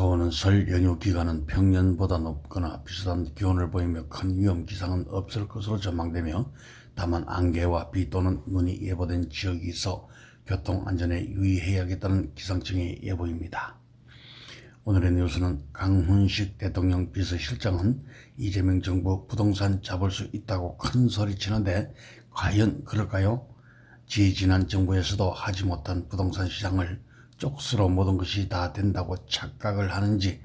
다가오는 설 연휴 기간은 평년보다 높거나 비슷한 기온을 보이며 큰 위험 기상은 없을 것으로 전망되며, 다만 안개와 비 또는 눈이 예보된 지역이 있어 교통안전에 유의해야겠다는 기상청의 예보입니다. 오늘의 뉴스는 강훈식 대통령 비서실장은 이재명 정부 부동산 잡을 수 있다고 큰 소리치는데 과연 그럴까요? 지지난 정부에서도 하지 못한 부동산 시장을 쪽수로 모든 것이 다 된다고 착각을 하는지,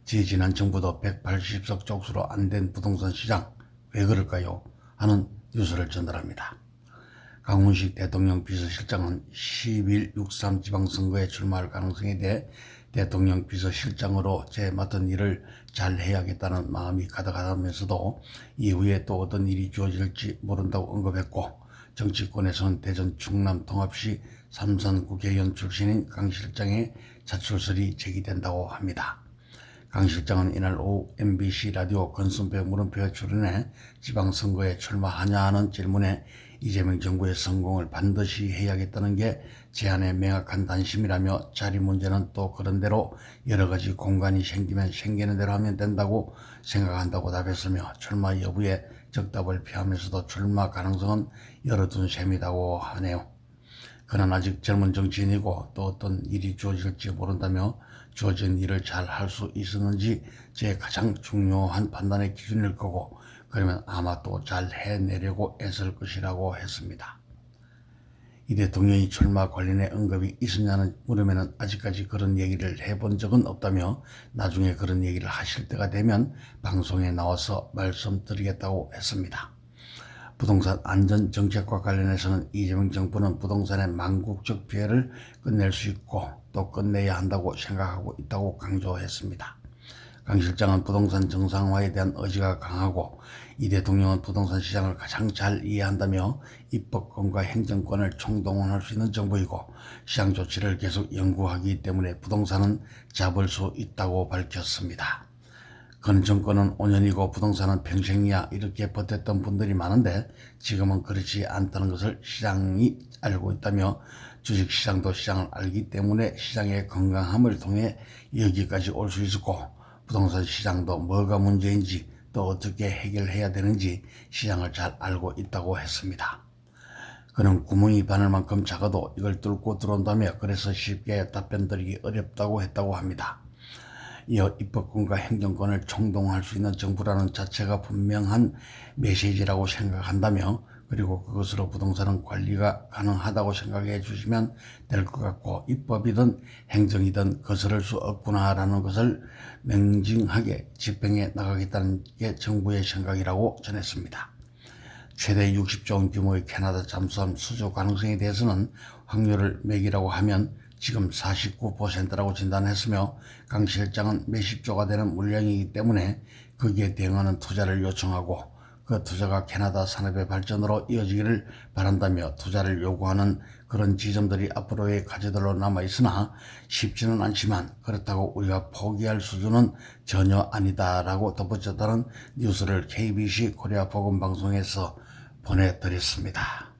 지지난 정부도 180석 쪽수로 안 된 부동산 시장 왜 그럴까요? 하는 뉴스를 전달합니다. 강훈식 대통령 비서실장은 10일 6.3 지방선거에 출마할 가능성에 대해 대통령 비서실장으로 제 맡은 일을 잘 해야겠다는 마음이 가득하다면서도 이후에 또 어떤 일이 주어질지 모른다고 언급했고, 정치권에서는 대전 충남 통합시 삼선 국회의원 출신인 강 실장의 자출설이 제기된다고 합니다. 강 실장은 이날 오후 MBC 라디오 건순표 물음표에 출연해 지방선거에 출마하냐 하는 질문에 이재명 정부의 성공을 반드시 해야겠다는 게 제 안의 명확한 단심이라며, 자리 문제는 또 그런대로 여러 가지 공간이 생기면 생기는 대로 하면 된다고 생각한다고 답했으며, 출마 여부에 적답을 피하면서도 출마 가능성은 열어둔 셈이라고 하네요. 그는 아직 젊은 정치인이고 또 어떤 일이 주어질지 모른다며, 주어진 일을 잘 할 수 있었는지 제 가장 중요한 판단의 기준일 거고, 그러면 아마 또 잘 해내려고 애쓸 것이라고 했습니다. 이 대통령이 출마 관련해 언급이 있었냐는 물으면 아직까지 그런 얘기를 해본 적은 없다며, 나중에 그런 얘기를 하실 때가 되면 방송에 나와서 말씀드리겠다고 했습니다. 부동산 안전정책과 관련해서는 이재명 정부는 부동산의 망국적 피해를 끝낼 수 있고 또 끝내야 한다고 생각하고 있다고 강조했습니다. 강 실장은 부동산 정상화에 대한 의지가 강하고, 이 대통령은 부동산 시장을 가장 잘 이해한다며 입법권과 행정권을 총동원할 수 있는 정부이고, 시장 조치를 계속 연구하기 때문에 부동산은 잡을 수 있다고 밝혔습니다. 근 정권은 5년이고 부동산은 평생이야 이렇게 버텼던 분들이 많은데, 지금은 그렇지 않다는 것을 시장이 알고 있다며, 주식시장도 시장을 알기 때문에 시장의 건강함을 통해 여기까지 올 수 있었고, 부동산 시장도 뭐가 문제인지 또 어떻게 해결해야 되는지 시장을 잘 알고 있다고 했습니다. 그는 구멍이 바늘만큼 작아도 이걸 뚫고 들어온다며, 그래서 쉽게 답변드리기 어렵다고 했다고 합니다. 이어 입법권과 행정권을 총동원할 수 있는 정부라는 자체가 분명한 메시지라고 생각한다며, 그리고 그것으로 부동산은 관리가 가능하다고 생각해 주시면 될 것 같고, 입법이든 행정이든 거스를 수 없구나라는 것을 명징하게 집행해 나가겠다는 게 정부의 생각이라고 전했습니다. 최대 60조 원 규모의 캐나다 잠수함 수조 가능성에 대해서는 확률을 매기라고 하면 지금 49%라고 진단했으며, 강 실장은 몇십 조가 되는 물량이기 때문에 거기에 대응하는 투자를 요청하고, 그 투자가 캐나다 산업의 발전으로 이어지기를 바란다며, 투자를 요구하는 그런 지점들이 앞으로의 과제들로 남아있으나 쉽지는 않지만 그렇다고 우리가 포기할 수준은 전혀 아니다라고 덧붙였다는 뉴스를 KBC 코리아 복음방송에서 보내드렸습니다.